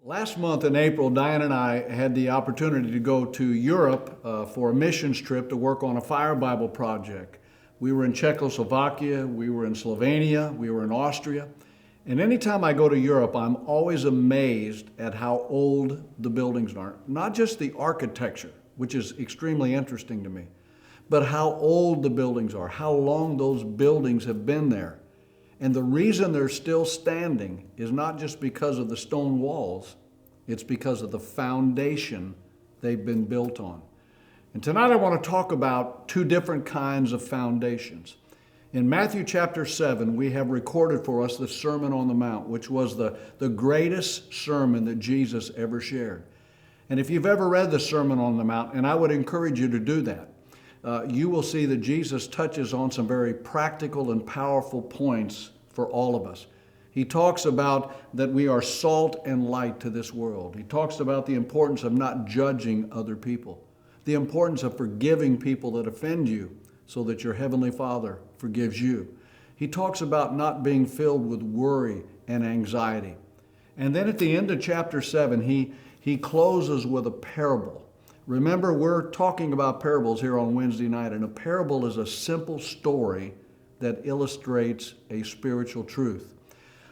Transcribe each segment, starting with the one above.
Last month in April, Diane and I had the opportunity to go to Europe for a missions trip to work on a Fire Bible project. We were in Czechoslovakia, we were in Slovenia, we were in Austria. And anytime I go to Europe, I'm always amazed at how old the buildings are. Not just the architecture, which is extremely interesting to me, but how old the buildings are, how long those buildings have been there. And the reason they're still standing is not just because of the stone walls, it's because of the foundation they've been built on. And tonight I want to talk about two different kinds of foundations. In Matthew chapter 7, we have recorded for us the Sermon on the Mount, which was the greatest sermon that Jesus ever shared. And if you've ever read the Sermon on the Mount, and I would encourage you to do that, you will see that Jesus touches on some very practical and powerful points for all of us. He talks about that we are salt and light to this world. He talks about the importance of not judging other people, the importance of forgiving people that offend you so that your Heavenly Father forgives you. He talks about not being filled with worry and anxiety. And then at the end of chapter 7, he closes with a parable. Remember, we're talking about parables here on Wednesday night, and a parable is a simple story that illustrates a spiritual truth.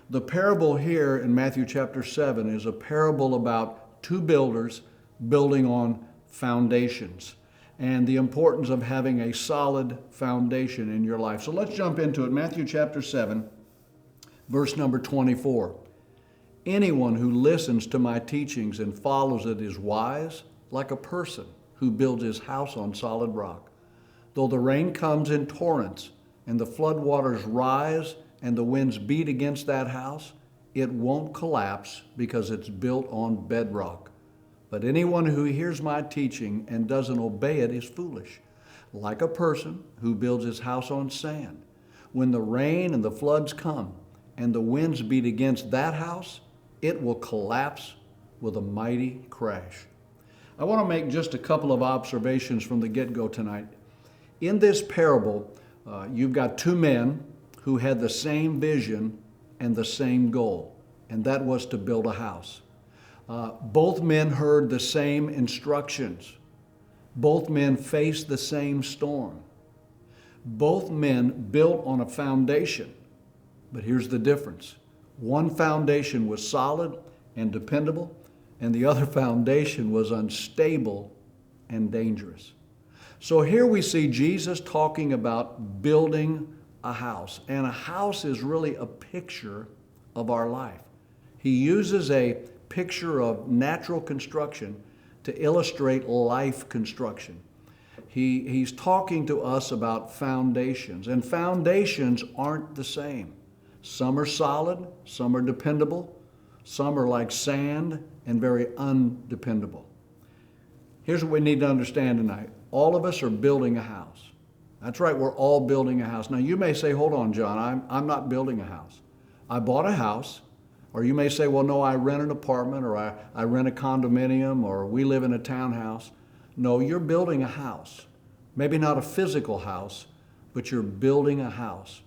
The parable here in Matthew chapter 7 is a parable about two builders building on foundations and the importance of having a solid foundation in your life. So let's jump into it. Matthew chapter 7, verse number 24. Anyone who listens to my teachings and follows it is wise, like a person who builds his house on solid rock. Though the rain comes in torrents and the floodwaters rise and the winds beat against that house, it won't collapse because it's built on bedrock. But anyone who hears my teaching and doesn't obey it is foolish, like a person who builds his house on sand. When the rain and the floods come and the winds beat against that house, it will collapse with a mighty crash. I want to make just a couple of observations from the get-go tonight. In this parable, you've got two men who had the same vision and the same goal, and that was to build a house. Both men heard the same instructions. Both men faced the same storm. Both men built on a foundation, but here's the difference. One foundation was solid and dependable, and the other foundation was unstable and dangerous. So here we see Jesus talking about building a house, and a house is really a picture of our life. He uses a picture of natural construction to illustrate life construction. He's talking to us about foundations, and foundations aren't the same. Some are solid, some are dependable, some are like sand and very undependable. Here's what we need to understand tonight. All of us are building a house. That's right, we're all building a house. Now you may say, hold on, John, I'm not building a house. I bought a house. Or you may say, well, no, I rent an apartment, or I rent a condominium, or we live in a townhouse. No, you're building a house. Maybe not a physical house, but you're building a house.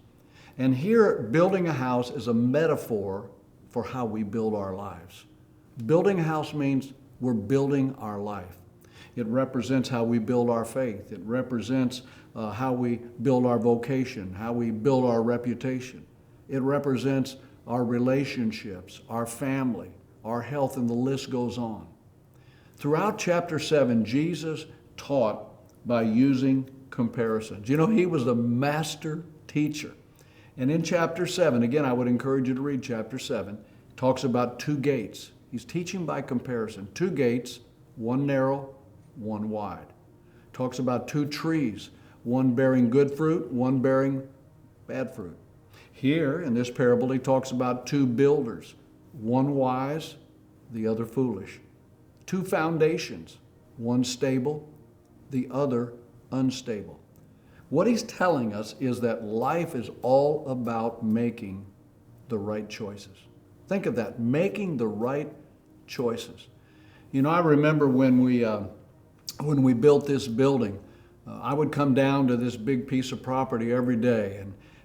And here, building a house is a metaphor for how we build our lives. Building a house means we're building our life. It represents how we build our faith. It represents how we build our vocation, how we build our reputation. It represents our relationships, our family, our health, and the list goes on. Throughout chapter 7, Jesus taught by using comparisons. You know, he was the master teacher. And in chapter 7, again, I would encourage you to read chapter 7, talks about two gates. He's teaching by comparison. Two gates, one narrow, one wide. Talks about two trees, one bearing good fruit, one bearing bad fruit. Here, in this parable, he talks about two builders, one wise, the other foolish. Two foundations, one stable, the other unstable. What he's telling us is that life is all about making the right choices. Think of that, making the right choices. You know, I remember when we built this building, I would come down to this big piece of property every day,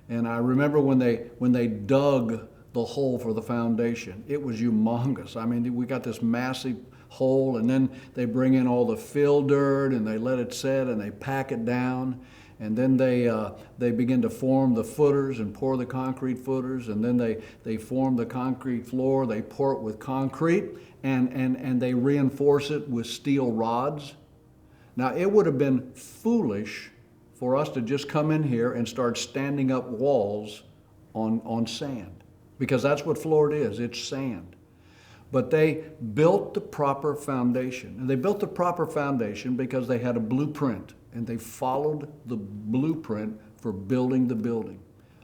and I remember when they dug the hole for the foundation. It was humongous. I mean, we got this massive hole, and then they bring in all the fill dirt and they let it set and they pack it down, and then they begin to form the footers and pour the concrete footers, and then they form the concrete floor. They pour it with concrete, and they reinforce it with steel rods. Now, it would have been foolish for us to just come in here and start standing up walls on sand, because that's what Florida is. It's sand. But they built the proper foundation. And they built the proper foundation because they had a blueprint, and they followed the blueprint for building the building.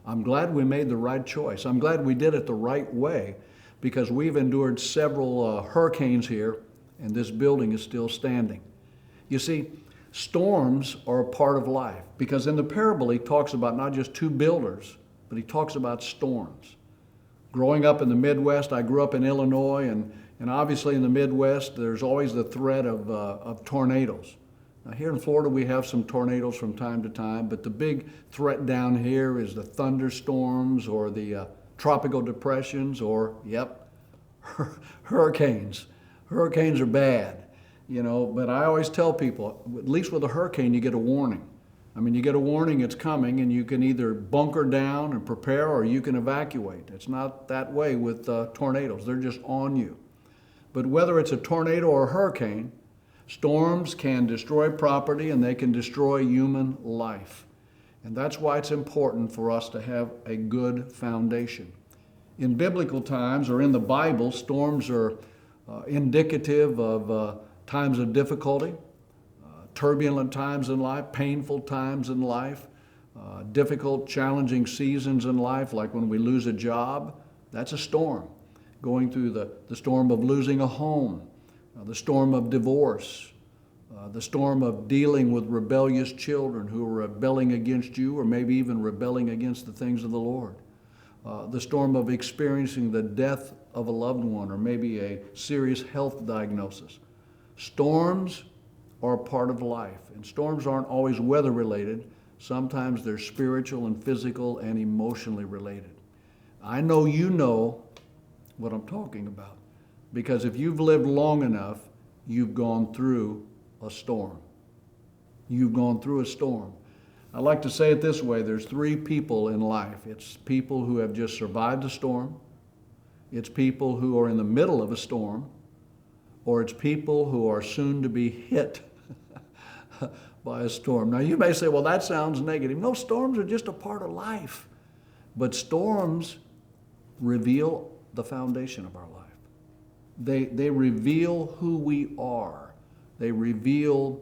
I'm glad we made the right choice. I'm glad we did it the right way, because we've endured several hurricanes here, and this building is still standing. You see, storms are a part of life, because in the parable he talks about not just two builders, but he talks about storms. Growing up in the Midwest, I grew up in Illinois, and obviously in the Midwest, there's always the threat of tornadoes. Now here in Florida, we have some tornadoes from time to time, but the big threat down here is the thunderstorms or the tropical depressions or, hurricanes. Hurricanes are bad, but I always tell people, at least with a hurricane, you get a warning. I mean, you get a warning it's coming, and you can either bunker down and prepare, or you can evacuate. It's not that way with tornadoes. They're just on you. But whether it's a tornado or a hurricane, storms can destroy property and they can destroy human life. And that's why it's important for us to have a good foundation. In biblical times, or in the Bible, storms are indicative of times of difficulty, turbulent times in life, painful times in life, difficult, challenging seasons in life, like when we lose a job. That's a storm. Going through the storm of losing a home, the storm of divorce, the storm of dealing with rebellious children who are rebelling against you, or maybe even rebelling against the things of the Lord. The storm of experiencing the death of a loved one, or maybe a serious health diagnosis. Storms are a part of life, and storms aren't always weather related. Sometimes they're spiritual and physical and emotionally related. I know you know what I'm talking about, because if you've lived long enough, you've gone through a storm. You've gone through a storm. I like to say it this way: there's three people in life. It's people who have just survived a storm, it's people who are in the middle of a storm, or it's people who are soon to be hit by a storm. Now you may say, well, that sounds negative. No, storms are just a part of life. But storms reveal the foundation of our life. They reveal who we are. They reveal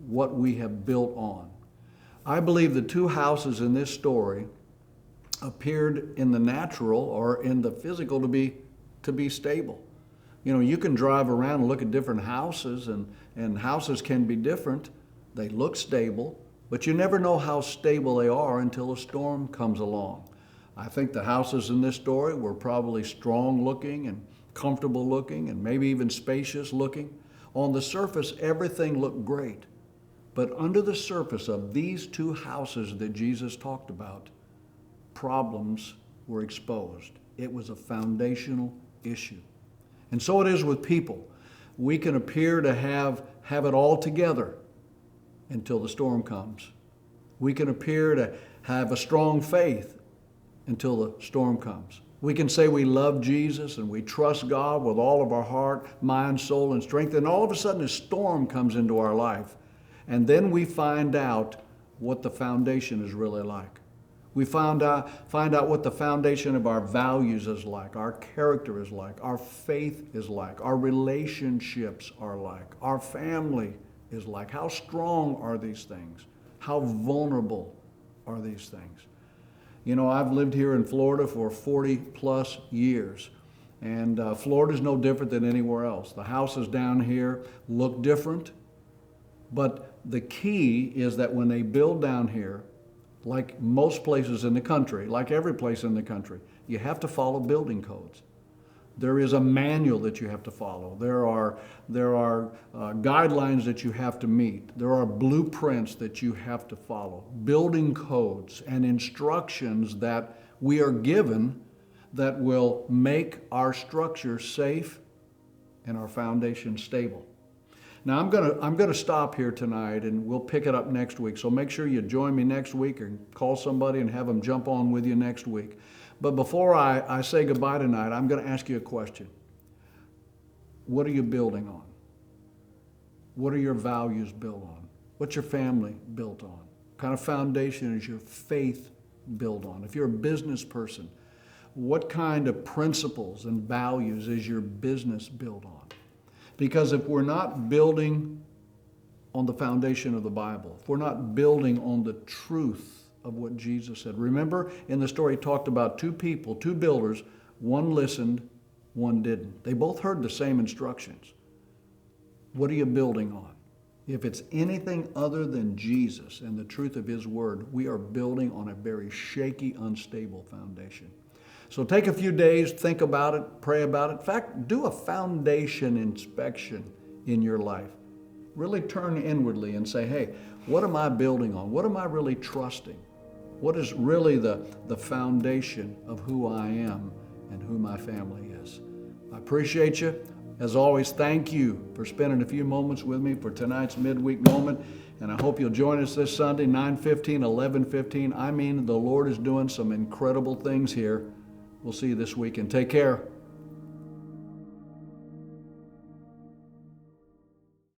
what we have built on. I believe the two houses in this story appeared in the natural or in the physical to be stable. You can drive around and look at different houses, and houses can be different. They look stable, but you never know how stable they are until a storm comes along. I think the houses in this story were probably strong looking and comfortable looking and maybe even spacious looking. On the surface, everything looked great. But under the surface of these two houses that Jesus talked about, problems were exposed. It was a foundational issue. And so it is with people. We can appear to have it all together until the storm comes. We can appear to have a strong faith until the storm comes. We can say we love Jesus and we trust God with all of our heart, mind, soul, and strength, and all of a sudden a storm comes into our life. And then we find out what the foundation is really like. We find out what the foundation of our values is like, our character is like, our faith is like, our relationships are like, our family is like. How strong are these things? How vulnerable are these things? I've lived here in Florida for 40 plus years, and Florida's no different than anywhere else. The houses down here look different, but the key is that when they build down here, like most places in the country, like every place in the country, you have to follow building codes. There is a manual that you have to follow. There are guidelines that you have to meet. There are blueprints that you have to follow, building codes and instructions that we are given that will make our structure safe and our foundation stable. Now I'm gonna stop here tonight, and we'll pick it up next week. So make sure you join me next week, or call somebody and have them jump on with you next week. But before I say goodbye tonight, I'm gonna ask you a question. What are you building on? What are your values built on? What's your family built on? What kind of foundation is your faith built on? If you're a business person, what kind of principles and values is your business built on? Because if we're not building on the foundation of the Bible, if we're not building on the truth of what Jesus said. Remember in the story, he talked about two people, two builders, one listened, one didn't. They both heard the same instructions. What are you building on? If it's anything other than Jesus and the truth of his word, we are building on a very shaky, unstable foundation. So take a few days, think about it, pray about it. In fact, do a foundation inspection in your life. Really turn inwardly and say, hey, what am I building on? What am I really trusting? What is really the foundation of who I am and who my family is? I appreciate you. As always, thank you for spending a few moments with me for tonight's midweek moment. And I hope you'll join us this Sunday, 9:15, 11:15. I mean, the Lord is doing some incredible things here. We'll see you this weekend. Take care.